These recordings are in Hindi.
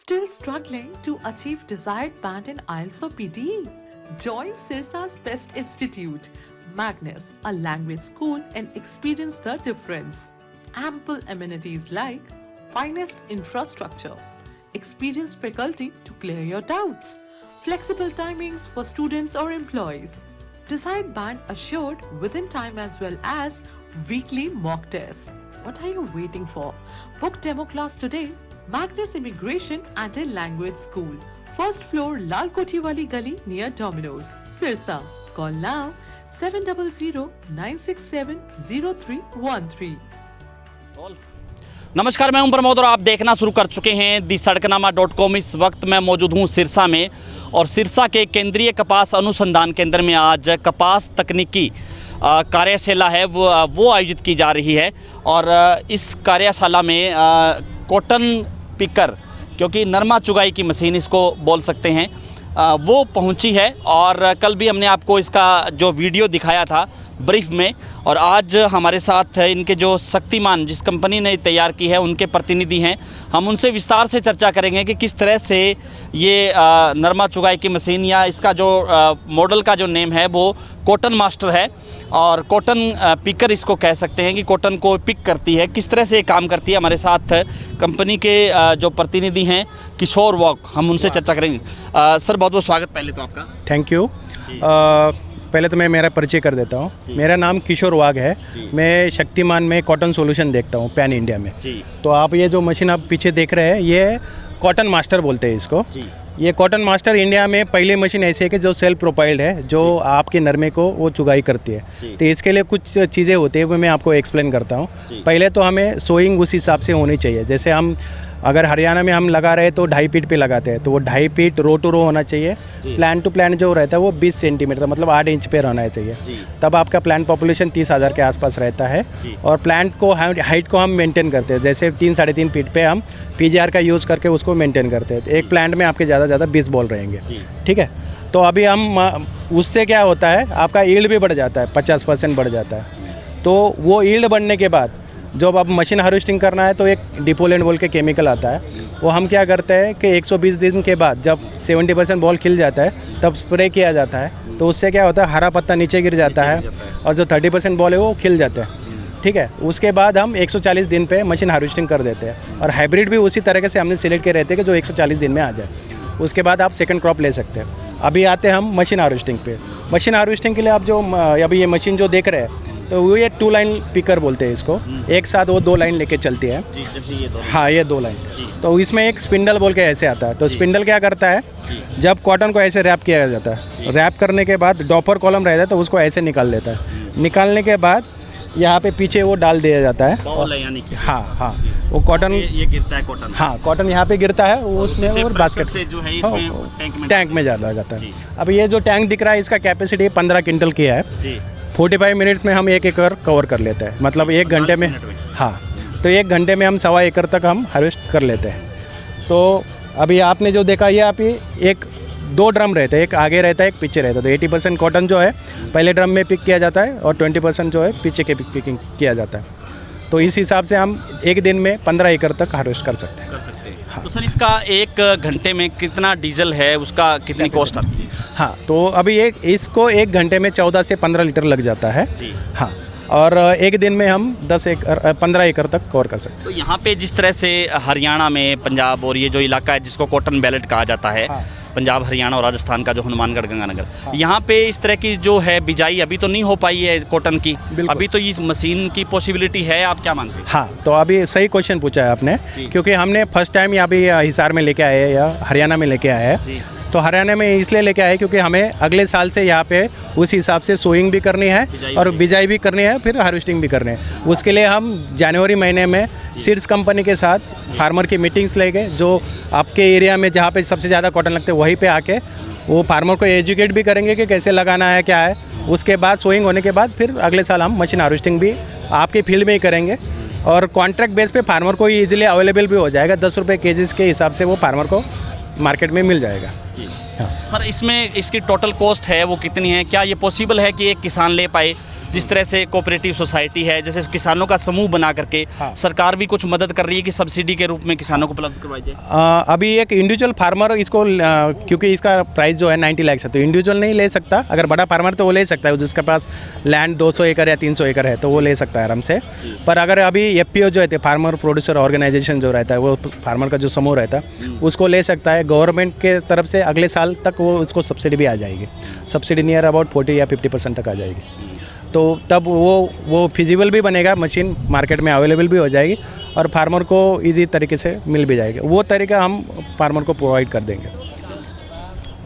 Still struggling to achieve desired band in IELTS or PTE? Join Sirsa's Best Institute, Magnus, a language school, and experience the difference. Ample amenities like finest infrastructure, experienced faculty to clear your doubts, flexible timings for students or employees, desired band assured within time as well as weekly mock tests. What are you waiting for? Book demo class today. Magnus Immigration and a Language School. First floor, Lal Koti Wali Gali near Domino's, Sirsa. Call now 700-967-0313. नमस्कार, मैं हूं प्रमोद और आप देखना शुरू कर चुके हैं दी सड़कनामा.com। इस वक्त मैं मौजूद हूं सिरसा में और सिरसा के केंद्रीय कपास अनुसंधान केंद्र में आज कपास तकनीकी कार्यशाला है वो आयोजित की जा रही है। और इस कार्यशाला में कॉटन पिकर, क्योंकि नरमा चुगाई की मशीन इसको बोल सकते हैं, वो पहुंची है। और कल भी हमने आपको इसका जो वीडियो दिखाया था ब्रीफ में, और आज हमारे साथ इनके जो शक्तिमान जिस कंपनी ने तैयार की है उनके प्रतिनिधि हैं। हम उनसे विस्तार से चर्चा करेंगे कि किस तरह से ये नरमा चुगाई की मशीन, या इसका जो मॉडल का जो नेम है वो कॉटन मास्टर है और कॉटन पिकर इसको कह सकते हैं कि कॉटन को पिक करती है, किस तरह से ये काम करती है। हमारे साथ कंपनी के जो प्रतिनिधि हैं किशोर वॉक, हम उनसे चर्चा करेंगे। सर, बहुत बहुत स्वागत पहले तो आपका। Thank you. पहले तो मैं मेरा परिचय कर देता हूँ। मेरा नाम किशोर वाघ है। मैं शक्तिमान में कॉटन सॉल्यूशन देखता हूँ पैन इंडिया में। तो आप ये जो मशीन आप पीछे देख रहे हैं ये कॉटन मास्टर बोलते हैं इसको। ये कॉटन मास्टर इंडिया में पहली मशीन ऐसी है कि जो सेल्फ प्रोपाइल्ड है, जो आपके नरमे को वो चुगाई करती है। तो इसके लिए कुछ चीज़ें होती है वो मैं आपको एक्सप्लेन करता हूँ। पहले तो हमें सोइंग उस हिसाब से होनी चाहिए। जैसे हम अगर हरियाणा में हम लगा रहे हैं तो 2.5 फीट पे लगाते हैं, तो वो 2.5 फीट रो टू रो होना चाहिए। प्लान टू प्लान जो रहता है वो 20 सेंटीमीटर मतलब 8 इंच पे रहना चाहिए। तब आपका प्लांट पॉपुलेशन 30,000 के आसपास रहता है। और प्लांट को हाइट को हम मेंटेन करते हैं, जैसे 3-3.5 फीट पे हम PGR का यूज़ करके उसको मेंटेन करते हैं। एक प्लांट में आपके ज़्यादा 20 बॉल रहेंगे, ठीक है। तो अभी हम उससे क्या होता है, आपका ईल्ड भी बढ़ जाता है, 50% बढ़ जाता है। तो वो ईल्ड बढ़ने के बाद जब आप मशीन हार्वेस्टिंग करना है तो एक डिपोलेंट बोल के केमिकल आता है, वो हम क्या करते हैं कि 120 दिन के बाद जब 70% बॉल खिल जाता है तब स्प्रे किया जाता है। तो उससे क्या होता है, हरा पत्ता नीचे गिर जाता है और जो 30% बॉल है वो खिल जाता है, ठीक है। उसके बाद हम 140 दिन पे मशीन हार्वेस्टिंग कर देते हैं। और हाइब्रिड भी उसी तरीके से हमने सिलेक्ट किए रहते हैं कि जो 140 दिन में आ जाए। उसके बाद आप सेकंड क्रॉप ले सकते हैं। अभी आते हैं हम मशीन हार्वेस्टिंग पे। मशीन हार्वेस्टिंग के लिए आप जो अभी ये मशीन जो देख रहे हैं तो वो ये 2 लाइन पिकर बोलते हैं इसको। एक साथ वो 2 लाइन लेके चलती है। हाँ, ये 2 लाइन। तो इसमें एक स्पिंडल बोल के ऐसे आता है। तो स्पिंडल क्या करता है, जब कॉटन को ऐसे रैप किया जाता है, रैप करने के बाद डॉपर कॉलम रहता है तो उसको ऐसे निकाल देता है। निकालने के बाद यहाँ पे पीछे वो डाल दिया जाता है। यानी कि हाँ, वो कॉटन ये गिरता है कॉटन। हाँ, कॉटन यहाँ पे गिरता है, वो उसमें और बास्केट से जो है इसमें टैंक में ज़्यादा जाता है। अब ये जो टैंक दिख रहा है इसका कैपेसिटी 15 क्विंटल की है। 45 मिनट्स में हम 1 एकड़ कवर कर लेते हैं, मतलब 1 घंटे में। हाँ, तो 1 घंटे में हम 1.25 एकड़ तक हम हार्वेस्ट कर लेते हैं। तो अभी आपने जो देखा, ये आप 2 ड्रम रहते हैं, एक आगे रहता है एक पीछे रहता है। तो 80% कॉटन जो है पहले ड्रम में पिक किया जाता है और 20% जो है पीछे के पिकिंग किया जाता है। तो इस हिसाब से हम 1 दिन में 15 एकड़ तक हार्वेस्ट कर सकते हैं। हाँ। तो सर, इसका 1 घंटे में कितना डीजल है, उसका कितनी कॉस्ट आती है? हाँ, तो अभी इसको 1 घंटे में 14 से 15 लीटर लग जाता है। हाँ, और 1 दिन में हम 15 एकड़ तक कवर कर सकते हैं। तो यहाँ पे जिस तरह से हरियाणा में, पंजाब और ये जो इलाका है जिसको कॉटन बेल्ट कहा जाता है, पंजाब, हरियाणा और राजस्थान का जो हनुमानगढ़, गंगानगर, यहाँ पे इस तरह की जो है बिजाई अभी तो नहीं हो पाई है कॉटन की। अभी तो इस मशीन की पॉसिबिलिटी है, आप क्या मानते हैं? हाँ, तो अभी सही क्वेश्चन पूछा है आपने, क्योंकि हमने फर्स्ट टाइम यहाँ भी हिसार में लेके आए हैं या हरियाणा में लेके आए हैं। तो हरियाणा में इसलिए लेके आए क्योंकि हमें अगले साल से यहाँ पे उस हिसाब से सोइंग भी करनी है और बिजाई भी करनी है, फिर हार्वेस्टिंग भी करनी है। उसके लिए हम जनवरी महीने में सीड्स कंपनी के साथ फार्मर की मीटिंग्स लेंगे, जो आपके एरिया में जहाँ पे सबसे ज़्यादा कॉटन लगते हैं वहीं पे आके वो फार्मर को एजुकेट भी करेंगे कि कैसे लगाना है, क्या है। उसके बाद सोइंग होने के बाद फिर अगले साल हम मशीन हार्वेस्टिंग भी आपके फील्ड में ही करेंगे और कॉन्ट्रैक्ट बेस पे फार्मर को ईजिली अवेलेबल भी हो जाएगा। 10 रुपये केजीज़ के हिसाब से वो फार्मर को मार्केट में मिल जाएगा। हाँ। सर, इसमें इसकी टोटल कॉस्ट है वो कितनी है? क्या ये पॉसिबल है कि एक किसान ले पाए जिस तरह से कोऑपरेटिव सोसाइटी है, जैसे किसानों का समूह बना करके सरकार भी कुछ मदद कर रही है कि सब्सिडी के रूप में किसानों को उपलब्ध करवाई जाए? अभी एक इंडिविजुअल फार्मर इसको क्योंकि इसका प्राइस जो है 90 लाख है, तो इंडिविजुअल नहीं ले सकता। अगर बड़ा फार्मर तो वो ले सकता है, जिसके पास लैंड 200 एकड़ या 300 एकड़ है तो वो ले सकता है आराम से। पर अगर अभी FPO जो है फार्मर प्रोड्यूसर ऑर्गेनाइजेशन जो रहता है, वो फार्मर का जो समूह रहता है उसको ले सकता है। गवर्नमेंट के तरफ से अगले साल तक वो उसको सब्सिडी भी आ जाएगी। सब्सिडी नियर अबाउट 40 या 50% तक आ जाएगी। तो तब वो फिजिबल भी बनेगा, मशीन मार्केट में अवेलेबल भी हो जाएगी और फार्मर को इजी तरीके से मिल भी जाएगा। वो तरीका हम फार्मर को प्रोवाइड कर देंगे।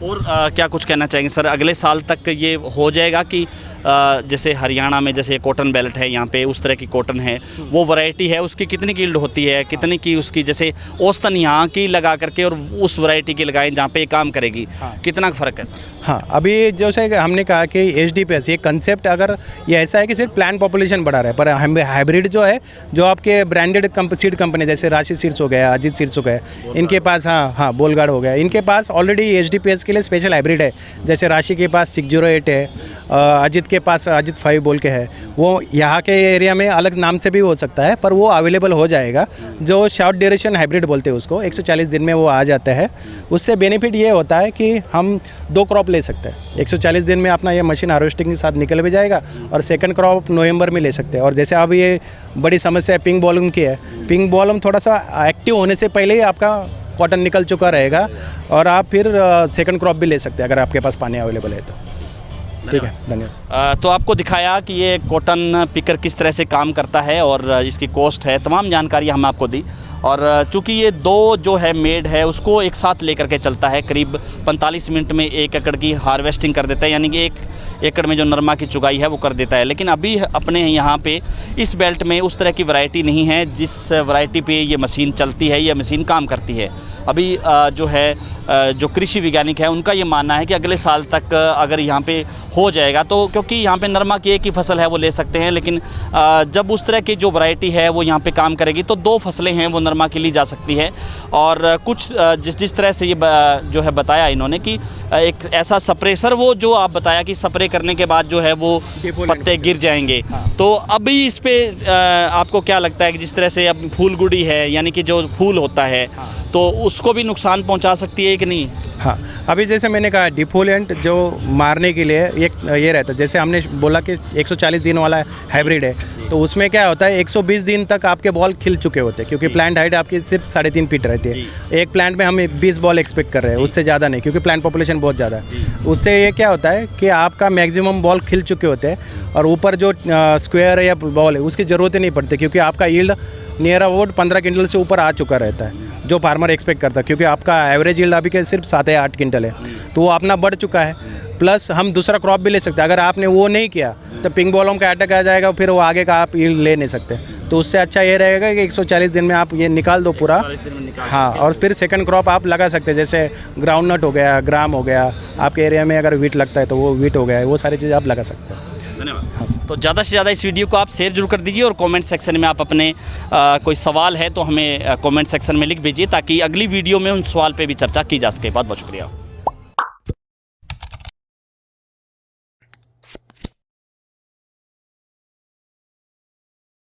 और क्या कुछ कहना चाहेंगे सर, अगले साल तक ये हो जाएगा कि जैसे हरियाणा में जैसे कॉटन बेल्ट है, यहाँ पे उस तरह की कॉटन है, वो वैरायटी है, उसकी कितनी की यील्ड होती है, कितनी की उसकी जैसे औसतन यहाँ की लगा करके और उस वैरायटी की लगाएं जहाँ पे ये काम करेगी, कितना फ़र्क है सर? हाँ, अभी जैसे हमने कहा कि HDPS ये कंसेप्ट अगर ये ऐसा है कि सिर्फ प्लांट पॉपुलेशन बढ़ा रहा है, पर हाइब्रिड जो है, जो आपके ब्रांडेड सीड कंपनी जैसे राशि सीड्स हो गया, अजीत सीड्स हो गया, इनके पास हाँ बोलगाड़ हो गया, इनके पास ऑलरेडी HDPS के लिए स्पेशल हाइब्रिड है। जैसे राशि के पास 608 है, अजीत के पास अजीत 5 बोल के है। वो यहाँ के एरिया में अलग नाम से भी हो सकता है, पर वो अवेलेबल हो जाएगा। जो शॉर्ट ड्यूरेशन हाइब्रिड बोलते हैं उसको, 140 दिन में वो आ जाता है। उससे बेनिफिट ये होता है कि हम 2 क्रॉप ले सकते हैं। 140 दिन में अपना ये मशीन हार्वेस्टिंग के साथ निकल भी जाएगा और सेकंड क्रॉप नवंबर में ले सकते हैं। और जैसे अब ये बड़ी समस्या पिंक बॉलम की है, पिंक बॉलम थोड़ा सा एक्टिव होने से पहले ही आपका कॉटन निकल चुका रहेगा और आप फिर सेकंड क्रॉप भी ले सकते हैं अगर आपके पास पानी अवेलेबल है तो। ठीक है, धन्यवाद। तो आपको दिखाया कि ये कॉटन पिकर किस तरह से काम करता है और इसकी कॉस्ट है, तमाम जानकारी हम आपको दी। और चूँकि ये 2 जो है मेड है उसको एक साथ लेकर के चलता है, करीब 45 मिनट में 1 एकड़ की हार्वेस्टिंग कर देता है, यानी कि 1 एकड़ में जो नरमा की चुगाई है वो कर देता है। लेकिन अभी अपने यहाँ पे इस बेल्ट में उस तरह की वैरायटी नहीं है जिस वैरायटी पे ये मशीन चलती है, ये मशीन काम करती है। अभी जो है जो कृषि वैज्ञानिक है उनका ये मानना है कि अगले साल तक अगर यहाँ पे हो जाएगा तो, क्योंकि यहाँ पे नरमा की एक ही फसल है वो ले सकते हैं, लेकिन जब उस तरह की जो वैरायटी है वो यहाँ पे काम करेगी तो 2 फसलें हैं वो नरमा की ली जा सकती है। और कुछ जिस तरह से ये जो है बताया इन्होंने कि एक ऐसा सप्रेसर, वो जो आप बताया कि स्प्रे करने के बाद जो है वो पत्ते गिर जाएंगे। तो अभी इस पर आपको क्या लगता है कि जिस तरह से अब फूल गुड़ी है, यानी कि जो फूल होता है, तो उसको भी नुकसान पहुंचा सकती है कि नहीं? हाँ, अभी जैसे मैंने कहा डिफोलेंट जो मारने के लिए एक ये रहता है। जैसे हमने बोला कि 140 दिन वाला हाइब्रिड है, तो उसमें क्या होता है 120 दिन तक आपके बॉल खिल चुके होते हैं, क्योंकि प्लांट हाइट आपकी सिर्फ 3.5 फीट रहती है। एक प्लांट में हम 20 बॉल एक्सपेक्ट कर रहे हैं, उससे ज़्यादा नहीं, क्योंकि प्लांट पॉपुलेशन बहुत ज़्यादा है। उससे ये क्या होता है कि आपका मैक्सिमम बॉल खिल चुके होते हैं और ऊपर जो स्क्वायर या बॉल है उसकी ज़रूरत ही नहीं पड़ती, क्योंकि आपका यील्ड नियर अबाउट 15 क्विंटल से ऊपर आ चुका रहता है, जो फार्मर एक्सपेक्ट करता है। क्योंकि आपका एवरेज यील्ड अभी के सिर्फ 7 या 8 क्विंटल है, तो वो अपना बढ़ चुका है। प्लस हम दूसरा क्रॉप भी ले सकते हैं। अगर आपने वो नहीं किया तो पिंक बॉलम का अटैक आ जाएगा, फिर वो आगे का आप यील्ड ले नहीं सकते। तो उससे अच्छा ये रहेगा कि 140 दिन में आप ये निकाल दो पूरा। हाँ, और फिर सेकंड क्रॉप आप लगा सकते हैं, जैसे ग्राउंड नट हो गया, ग्राम हो गया, आपके एरिया में अगर वीट लगता है तो वो वीट हो गया है, वो सारी चीज़ आप लगा सकते हैं। धन्यवाद। हाँ, तो ज़्यादा से ज़्यादा इस वीडियो को आप शेयर जरूर कर दीजिए और कमेंट सेक्शन में आप अपने कोई सवाल है तो हमें कमेंट सेक्शन में लिख दीजिए, ताकि अगली वीडियो में उन सवाल पे भी चर्चा की जा सके। बहुत बहुत शुक्रिया।